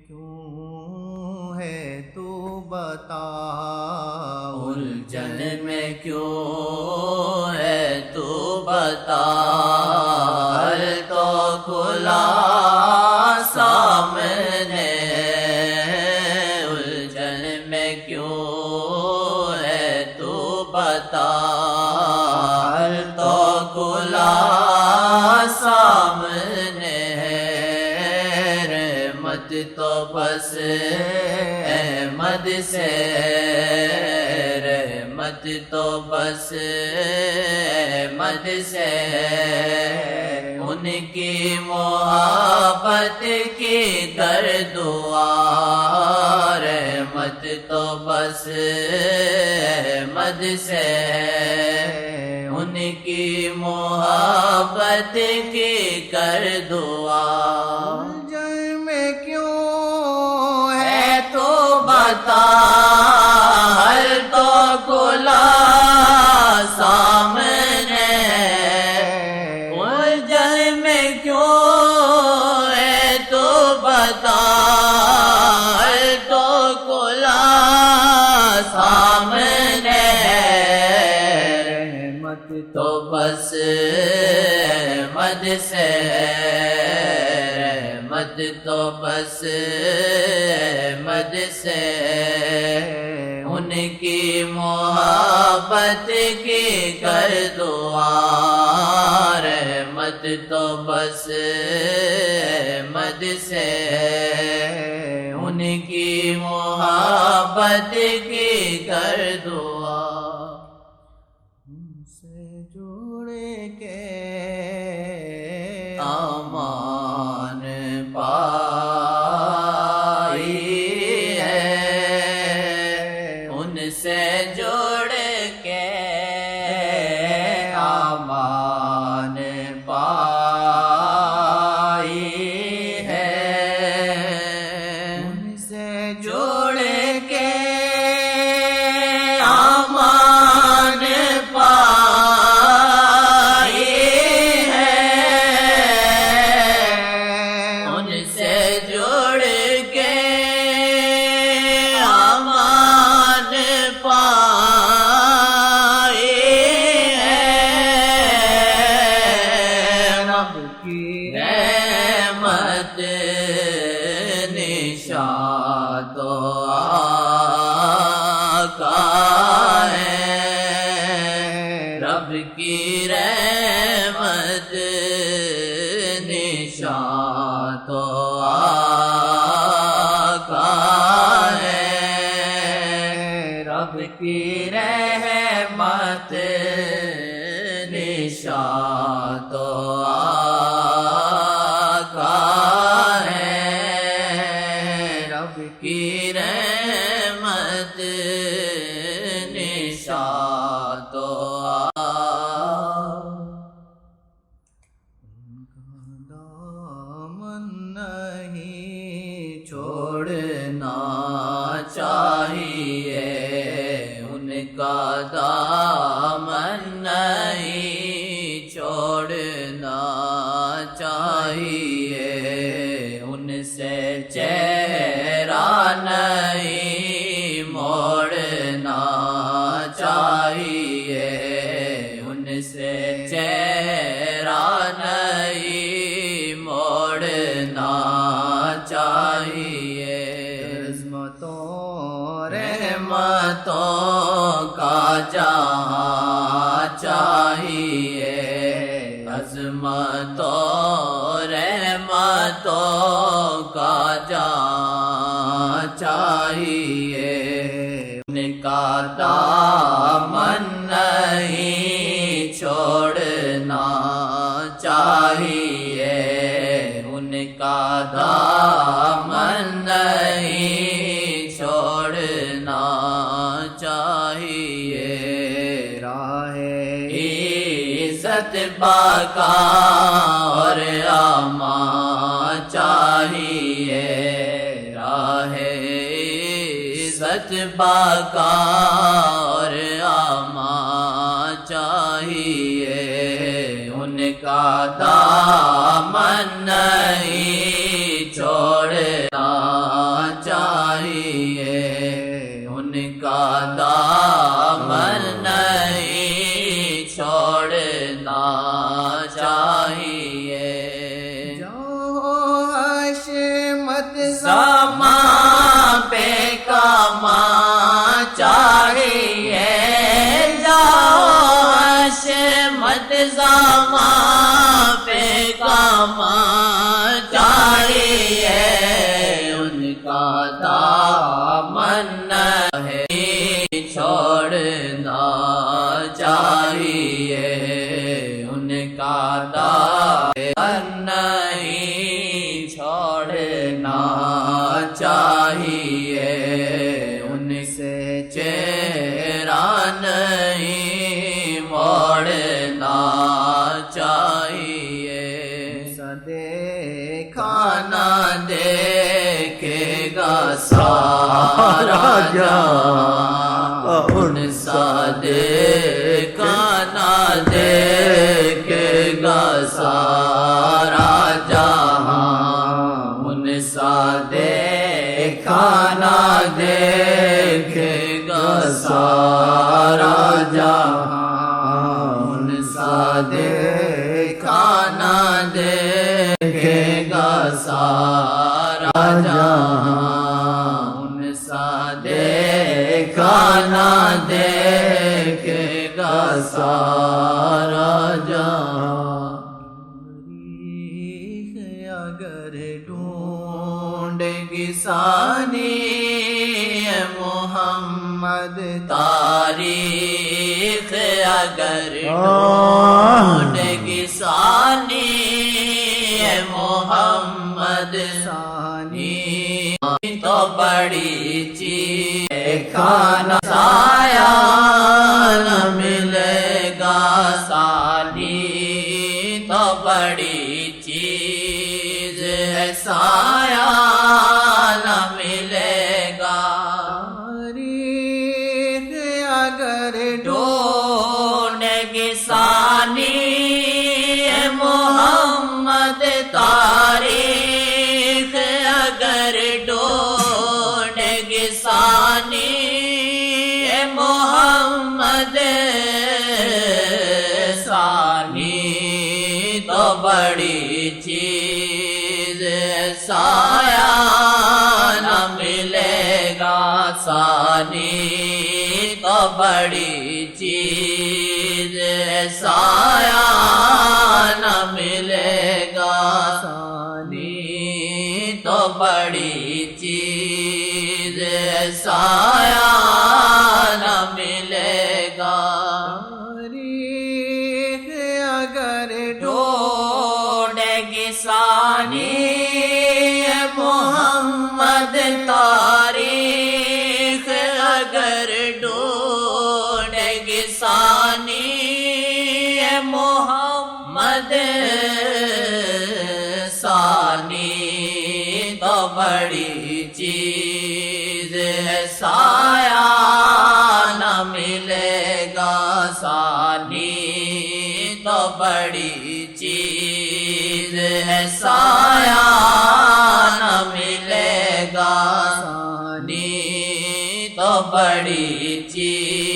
کیوں ہے تو بتا، الجھن میں کیوں ہے تو بتا، حل تو کھلا سامنے، الجھن میں کیوں ہے تو بتا، حل تو کھلا سامنے ہے، رحمت تو بس احمد سے، رحمت تو بس احمد سے، ان کی محبت کی در دعا، رحمت تو بس احمد سے، ان کی محبت کی کر دعا، الجھن میں کیوں ہے تو بتا، حل تو کھلا سامنے، الجھن میں کیوں ہے تو بتا، حل تو کھلا سامنے، رحمت تو بس احمد سے، رحمت تو بس احمد سے، ان کی محبت کی کر دعا، رحمت تو بس احمد سے، ان کی محبت کی کر دعا، ان سے جوڑ کے امان پائی ہے، ان سے جوڑ کے امان پائی ہے، ان سے جوڑ کے امان پائی ہے، ان سے جوڑ کے امان پائی ہے، رب کی رحمت نشاں تو آقا ہے، رب کی رحمت نشاں تو آقا ہے، رب کی رحمت نشاں تو آقا ہے، رب کی رحمت نشاں تو دامن نہیں چھوڑنا چاہیے، ان کا دامن نہیں چھوڑنا چاہیے، ان سے چہرہ نہیں موڑنا چاہیے، ان سے چہرہ نہیں موڑنا چاہیے، عظمتوں رحمتوں کا جہاں چاہیے، عظمتوں رحمتوں کا جہاں چاہیے، ان کا دامن نہیں چھوڑنا چاہیے، ان کا دامن نہیں چھوڑنا چاہیے، راہ عزت بقا اور امان چاہیے، راہ عزت بقا اور امان چاہیے، ان کا دامن نہیں چھوڑنا زمان پہ کما چاہیے جاؤ حشمت زمان پہ کما چاہیے ان کا دامن ہے چھوڑنا چاہیے ان کا دامن نہیں چھوڑنا چاہیے ان سے چہرہ نہیں موڑنا چاہیے دیکھانا دیکھے گا سارا جہاں ان سا دیکھانا دیکھے گا سارا جہاں ان سا دیکھانا دیکھے گا سارا جہاں ان سا دیکھانا دیکھے گا سارا جہاں ان سا دیکھانا دیکھے گا سارا جہاں اگر ڈھونڈ گی ثانی محمد تاریخ اگر ڈھونڈ گی ثانی محمد ثانی تو بڑی چیز کھانا سایہ نہ ملے گا ثانی تو بڑی چیز ہے سایہ نہ ملے گا تاریخ اگر ڈھونڈ گی ثانی محمد تاریخ اگر ڈھونڈ گی ثانی محمد ثانی تو بڑی چیز سایہ نہ ملے گا ثانی تو بڑی چیز سایہ نہ ملے گا ثانی تو بڑی چیز سایہ نہ ملے گا تاریخ اگر ڈھونڈ گی ثانی محمد تاریخ اگر ڈھونڈ گی ثانی محمد ثانی تو بڑی چیز ہے سایہ نہ ملے گا ثانی تو بڑی چیز ہے سایہ نہ ملے گا ثانی تو بڑی چیز